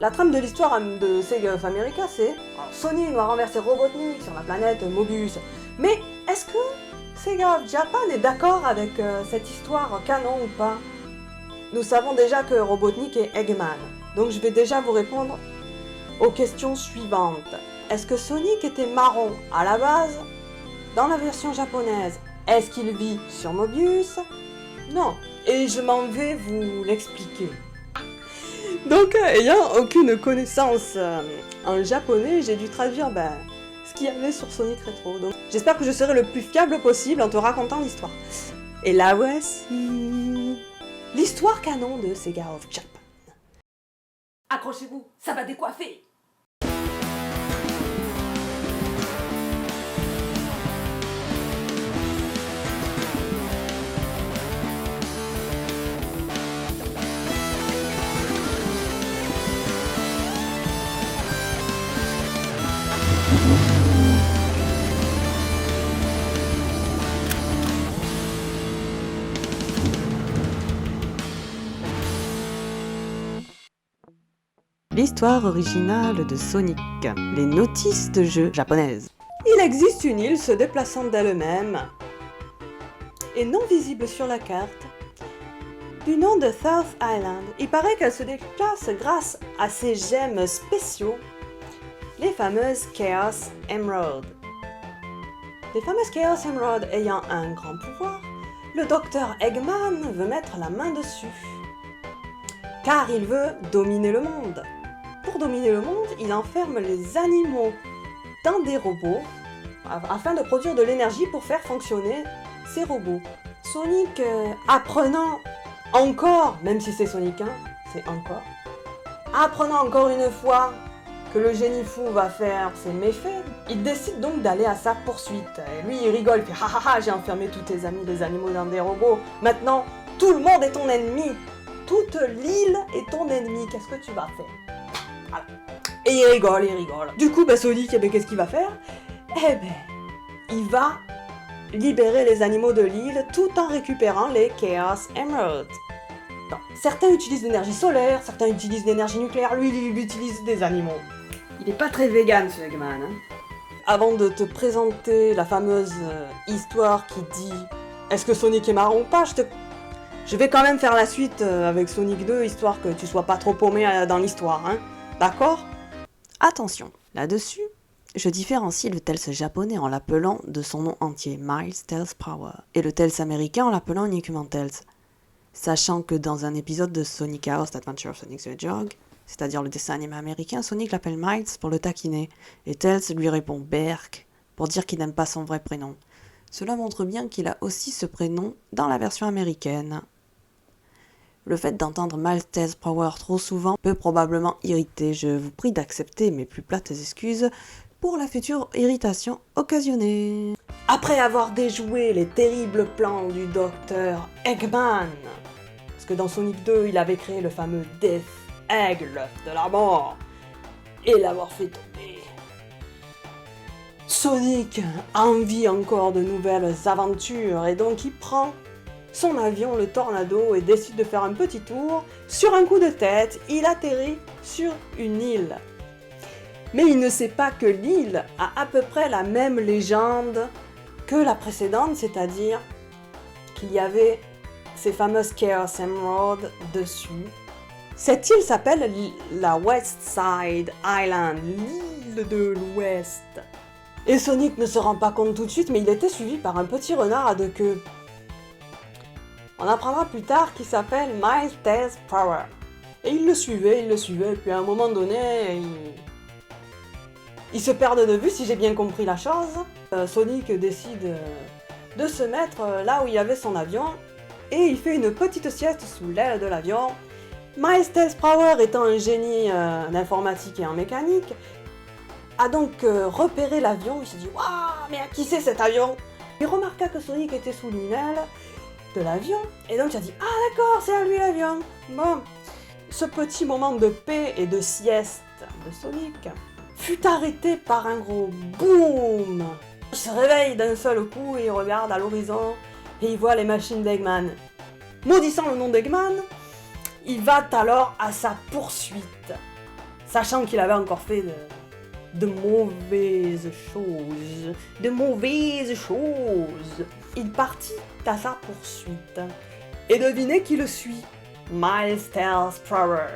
La trame de l'histoire de Sega of America, c'est Sonic doit renverser Robotnik sur la planète Mobius. Mais est-ce que Sega of Japan est d'accord avec cette histoire canon ou pas? Nous savons déjà que Robotnik est Eggman, donc je vais déjà vous répondre aux questions suivantes. Est-ce que Sonic était marron à la base? Dans la version japonaise, est-ce qu'il vit sur Mobius? Non, et je m'en vais vous l'expliquer. Donc, ayant aucune connaissance en japonais, j'ai dû traduire ce qu'il y avait sur Sonic Retro. Donc, j'espère que je serai le plus fiable possible en te racontant l'histoire. Et là voici l'histoire canon de Sega of Japan. Accrochez-vous, ça va décoiffer. L'histoire originale de Sonic, les notices de jeu japonaises. Il existe une île se déplaçant d'elle-même et non visible sur la carte, du nom de South Island. Il paraît qu'elle se déplace grâce à ses gemmes spéciaux, les fameuses Chaos Emerald. Les fameuses Chaos Emerald ayant un grand pouvoir, le docteur Eggman veut mettre la main dessus, car il veut dominer le monde. Pour dominer le monde, il enferme les animaux dans des robots afin de produire de l'énergie pour faire fonctionner ces robots. Sonic, apprenant encore, même si c'est Sonic 1, c'est encore, apprenant encore une fois que le génie fou va faire ses méfaits, il décide donc d'aller à sa poursuite. Et lui, il rigole, il fait « Ha ha ha, j'ai enfermé tous tes amis, les animaux, dans des robots. Maintenant, tout le monde est ton ennemi. Toute l'île est ton ennemi. Qu'est-ce que tu vas faire ?» Voilà. Et il rigole, il rigole. Du coup, Sonic, qu'est-ce qu'il va faire? Il va libérer les animaux de l'île tout en récupérant les Chaos Emeralds. Non. Certains utilisent l'énergie solaire, certains utilisent l'énergie nucléaire, lui, il utilise des animaux. Il est pas très vegan, ce Eggman. Avant de te présenter la fameuse histoire qui dit « Est-ce que Sonic est marron ou pas ?» je vais quand même faire la suite avec Sonic 2, histoire que tu sois pas trop paumé dans l'histoire, hein. D'accord? Attention, là-dessus, je différencie le Tails japonais en l'appelant de son nom entier, Miles Tails Power, et le Tails américain en l'appelant uniquement Tails. Sachant que dans un épisode de Sonic Chaos Adventure of Sonic the Hedgehog, c'est-à-dire le dessin animé américain, Sonic l'appelle Miles pour le taquiner, et Tails lui répond Berk pour dire qu'il n'aime pas son vrai prénom. Cela montre bien qu'il a aussi ce prénom dans la version américaine. Le fait d'entendre Miles Tails Power trop souvent peut probablement irriter. Je vous prie d'accepter mes plus plates excuses pour la future irritation occasionnée. Après avoir déjoué les terribles plans du docteur Eggman, parce que dans Sonic 2, il avait créé le fameux Death Egg, l'œuf de la mort, et l'avoir fait tomber, Sonic a envie encore de nouvelles aventures, et donc il prend son avion, le Tornado, et décide de faire un petit tour. Sur un coup de tête, il atterrit sur une île. Mais il ne sait pas que l'île a à peu près la même légende que la précédente, c'est-à-dire qu'il y avait ces fameuses Chaos Emerald dessus. Cette île s'appelle la West Side Island, l'île de l'Ouest. Et Sonic ne se rend pas compte tout de suite, mais il était suivi par un petit renard à deux queues. On apprendra plus tard qu'il s'appelle Miles Tails Power. Et il le suivait, et puis à un moment donné, il se perd de vue, si j'ai bien compris la chose. Sonic décide de se mettre là où il y avait son avion, et il fait une petite sieste sous l'aile de l'avion. Miles Tails Power, étant un génie en informatique et en mécanique, a donc repéré l'avion. Il s'est dit « Waouh, mais à qui c'est cet avion ?» Il remarqua que Sonic était sous une aile de l'avion, et donc il a dit « Ah d'accord, c'est à lui l'avion !» Bon, ce petit moment de paix et de sieste de Sonic fut arrêté par un gros boum. Il se réveille d'un seul coup et il regarde à l'horizon et il voit les machines d'Eggman. Maudissant le nom d'Eggman, il va alors à sa poursuite. sachant qu'il avait encore fait de mauvaises choses. De mauvaises choses. Il partit à sa poursuite. Et devinez qui le suit? Miles Tells Prower.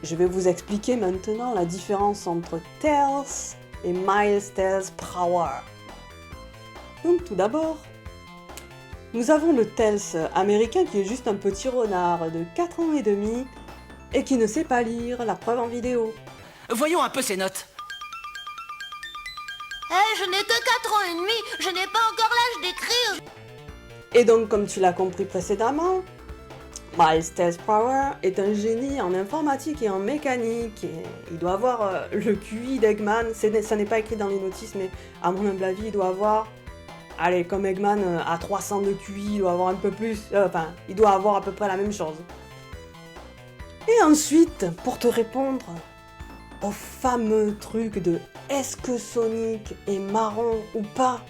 Je vais vous expliquer maintenant la différence entre Tells et Miles Tells Prower. Donc tout d'abord, nous avons le Tells américain qui est juste un petit renard de 4 ans et demi et qui ne sait pas lire, la preuve en vidéo. Voyons un peu ses notes. Je n'ai que 4 ans et demi, je n'ai pas encore l'âge d'écrire. Et donc, comme tu l'as compris précédemment, Miles Tells Prower est un génie en informatique et en mécanique. Et il doit avoir le QI d'Eggman. Ça n'est pas écrit dans les notices, mais à mon humble avis, il doit avoir... Allez, comme Eggman à 300 de QI, il doit avoir un peu plus... il doit avoir à peu près la même chose. Et ensuite, pour te répondre au fameux truc de est-ce que Sonic est marron ou pas,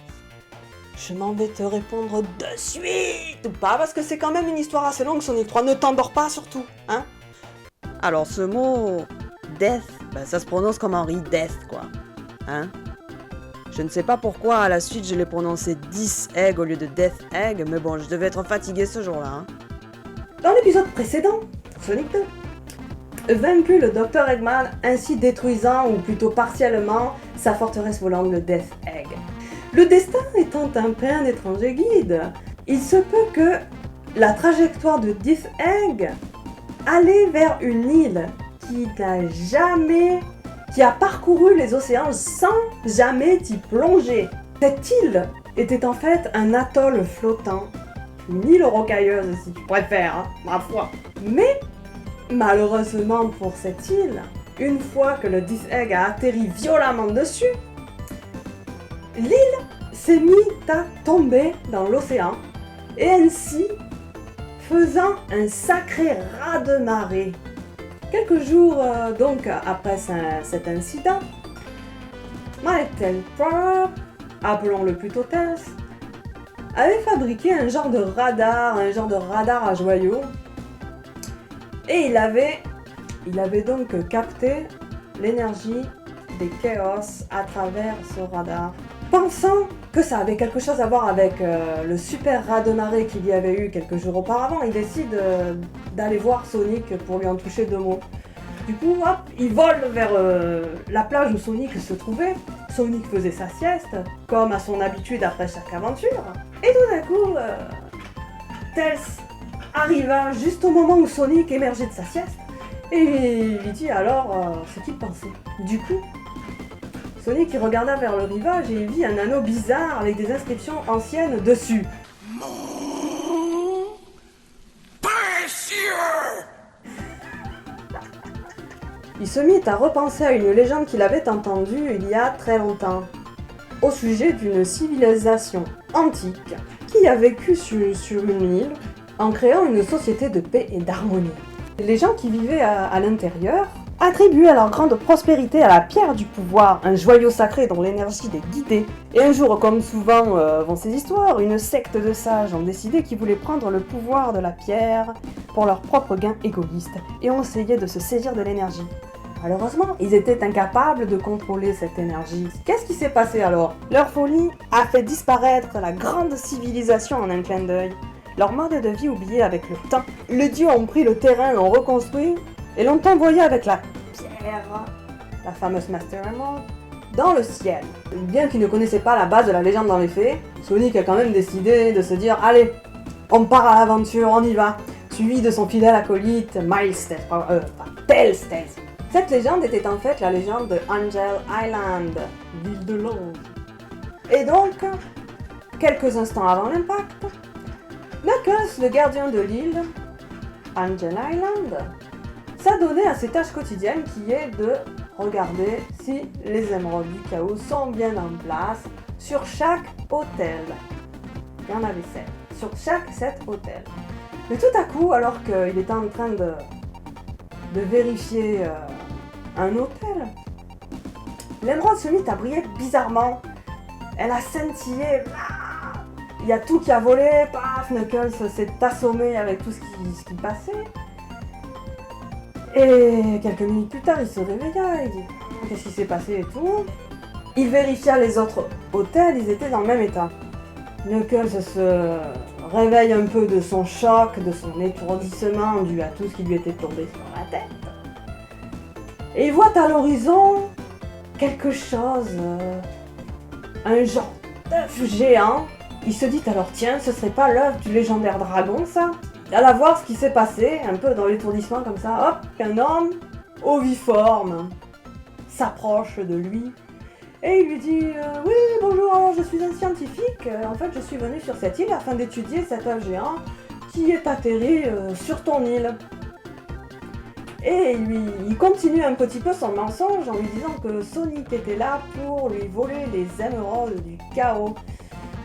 je m'en vais te répondre de suite ou pas, parce que c'est quand même une histoire assez longue, Sonic 3, ne t'endors pas surtout, hein. Alors ce mot Death, ça se prononce comme Henry Death, quoi, hein. Je ne sais pas pourquoi à la suite je l'ai prononcé 10 Egg au lieu de Death Egg, mais bon, je devais être fatigué ce jour-là, hein. Dans l'épisode précédent, Sonic 2, vaincu le Dr Eggman, ainsi détruisant, ou plutôt partiellement, sa forteresse volante, le Death Egg. Le destin étant un bien étranger guide, il se peut que la trajectoire de Death Egg allait vers une île qui a parcouru les océans sans jamais y plonger. Cette île était en fait un atoll flottant, une île rocailleuse si tu préfères, hein, ma foi. Mais malheureusement pour cette île, une fois que le Death Egg a atterri violemment dessus, l'île s'est mise à tomber dans l'océan et ainsi faisant un sacré raz-de-marée. Quelques jours donc après cet incident, Miles Tells Prower, appelons-le plutôt Tells, avait fabriqué un genre de radar à joyaux. Et il avait donc capté l'énergie des Chaos à travers ce radar. Pensant que ça avait quelque chose à voir avec le super raz-de-marée qu'il y avait eu quelques jours auparavant, il décide d'aller voir Sonic pour lui en toucher 2 mots. Du coup, hop, il vole vers la plage où Sonic se trouvait. Sonic faisait sa sieste, comme à son habitude après chaque aventure. Et tout d'un coup, Tells arriva juste au moment où Sonic émergeait de sa sieste et il lui dit alors ce qu'il pensait. Du coup, Sonic regarda vers le rivage et il vit un anneau bizarre avec des inscriptions anciennes dessus. Mon précieux! Il se mit à repenser à une légende qu'il avait entendue il y a très longtemps, au sujet d'une civilisation antique qui a vécu sur une île en créant une société de paix et d'harmonie. Les gens qui vivaient à l'intérieur attribuaient leur grande prospérité à la pierre du pouvoir, un joyau sacré dont l'énergie les guidait. Et un jour, comme souvent vont ces histoires, une secte de sages ont décidé qu'ils voulaient prendre le pouvoir de la pierre pour leur propre gain égoïste et ont essayé de se saisir de l'énergie. Malheureusement, ils étaient incapables de contrôler cette énergie. Qu'est-ce qui s'est passé alors? Leur folie a fait disparaître la grande civilisation en un clin d'œil. Leur mode de vie oublié avec le temps. Les dieux ont pris le terrain, l'ont reconstruit et l'ont envoyé avec la pierre, la fameuse Master Emerald, dans le ciel. Bien qu'ils ne connaissaient pas la base de la légende dans les faits, Sonic a quand même décidé de se dire allez, on part à l'aventure, on y va, suivi de son fidèle acolyte Miles Tells. Cette légende était en fait la légende de Angel Island, l'île de l'ange. Et donc, quelques instants avant l'impact, Knuckles, le gardien de l'île, Angel Island, s'adonnait à ses tâches quotidiennes qui est de regarder si les émeraudes du chaos sont bien en place sur chaque hôtel. Il y en avait 7. Sur chaque 7 hôtels. Mais tout à coup, alors qu'il était en train de vérifier un hôtel, l'émeraude se mit à briller bizarrement. Elle a scintillé. Il y a tout qui a volé, paf, Knuckles s'est assommé avec tout ce qui passait. Et quelques minutes plus tard, il se réveilla, il dit « Qu'est-ce qui s'est passé et tout ?» Il vérifia les autres hôtels, ils étaient dans le même état. Knuckles se réveille un peu de son choc, de son étourdissement dû à tout ce qui lui était tombé sur la tête. Et il voit à l'horizon quelque chose, un genre d'œuf géant. Il se dit alors tiens, ce serait pas l'œuf du légendaire dragon ça? Allez voir ce qui s'est passé, un peu dans l'étourdissement comme ça, hop, un homme oviforme s'approche de lui et il lui dit oui bonjour, alors je suis un scientifique, en fait je suis venu sur cette île afin d'étudier cet œuf géant qui est atterri sur ton île. Et il continue un petit peu son mensonge en lui disant que Sonic était là pour lui voler les émeraudes du chaos.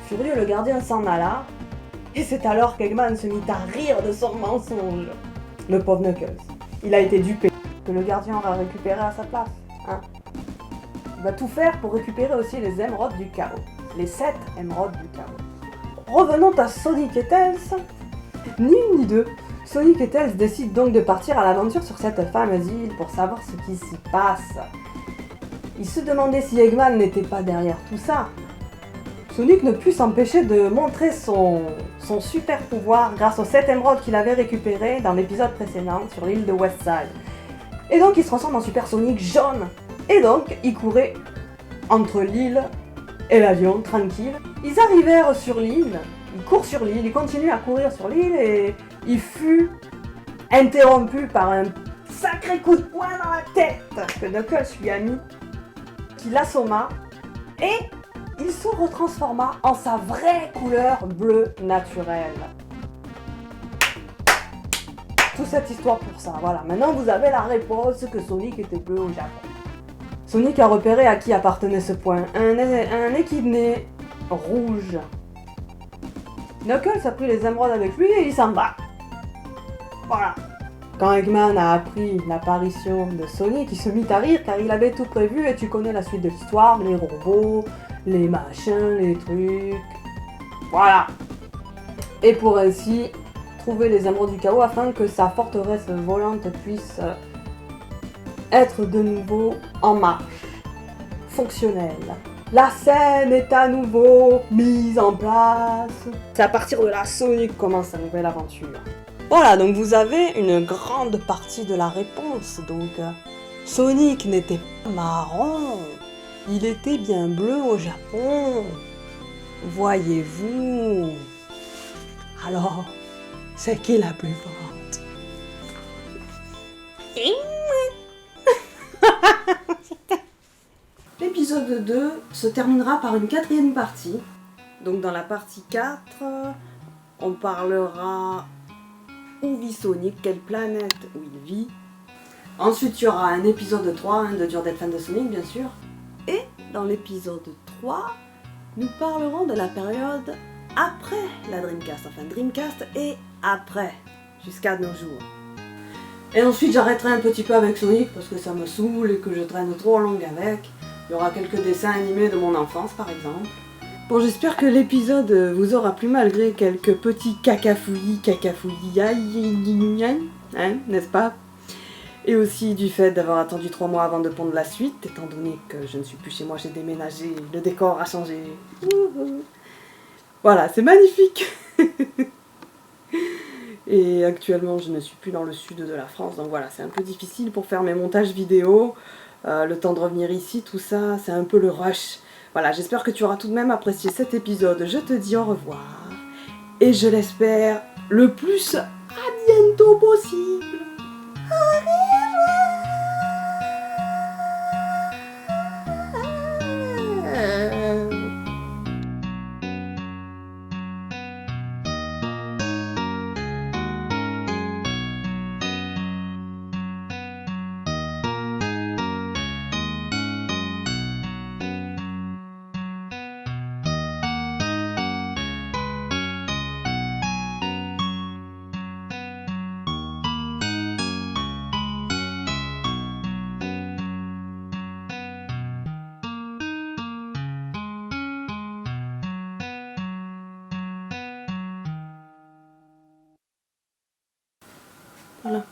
Furieux, le gardien s'en alla, et c'est alors qu'Eggman se mit à rire de son mensonge. Le pauvre Knuckles, il a été dupé, que le gardien aura récupéré à sa place. Hein. Il va tout faire pour récupérer aussi les émeraudes du chaos. Les 7 émeraudes du chaos. Revenons à Sonic et Tails. Ni une ni deux. Sonic et Tails décident donc de partir à l'aventure sur cette fameuse île pour savoir ce qui s'y passe. Ils se demandaient si Eggman n'était pas derrière tout ça. Sonic ne put s'empêcher de montrer son super pouvoir grâce aux 7 émeraudes qu'il avait récupérées dans l'épisode précédent sur l'île de Westside. Et donc il se transforme en Super Sonic jaune. Et donc il courait entre l'île et l'avion, tranquille. Ils arrivèrent sur l'île, il court sur l'île, il continue à courir sur l'île et il fut interrompu par un sacré coup de poing dans la tête que Knuckles lui a mis, qui l'assomma et il se retransforma en sa vraie couleur bleue naturelle. Toute cette histoire pour ça, voilà. Maintenant vous avez la réponse que Sonic était bleu au Japon. Sonic a repéré à qui appartenait ce point, un échidné rouge. Knuckles a pris les émeraudes avec lui et il s'en va. Voilà. Quand Eggman a appris l'apparition de Sonic, il se mit à rire car il avait tout prévu et tu connais la suite de l'histoire, les robots, les machins, les trucs. Voilà. Et pour ainsi trouver les émeraudes du chaos afin que sa forteresse volante puisse être de nouveau en marche, fonctionnelle. La scène est à nouveau mise en place. C'est à partir de là, Sonic commence sa nouvelle aventure. Voilà, donc vous avez une grande partie de la réponse. Donc, Sonic n'était pas marron, il était bien bleu au Japon. Voyez-vous. Alors, c'est qui la plus forte? L'épisode 2 se terminera par une 4e partie. Donc dans la partie 4, on parlera où vit Sonic, quelle planète où il vit. Ensuite, il y aura un épisode 3, de dur d'être fan de Sonic bien sûr. Et dans l'épisode 3, nous parlerons de la période après la Dreamcast, enfin Dreamcast et après, jusqu'à nos jours. Et ensuite j'arrêterai un petit peu avec Sonic parce que ça me saoule et que je traîne trop en longue avec. Il y aura quelques dessins animés de mon enfance par exemple. Bon, j'espère que l'épisode vous aura plu malgré quelques petits cacafouillis, hein, n'est-ce pas? Et aussi du fait d'avoir attendu 3 mois avant de pondre la suite, étant donné que je ne suis plus chez moi, j'ai déménagé, le décor a changé. Voilà, c'est magnifique. Et actuellement, je ne suis plus dans le sud de la France, donc voilà, c'est un peu difficile pour faire mes montages vidéo. Le temps de revenir ici, tout ça, c'est un peu le rush. Voilà, j'espère que tu auras tout de même apprécié cet épisode. Je te dis au revoir. Et je l'espère le plus à bientôt possible. Voilà.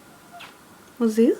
Vas-y.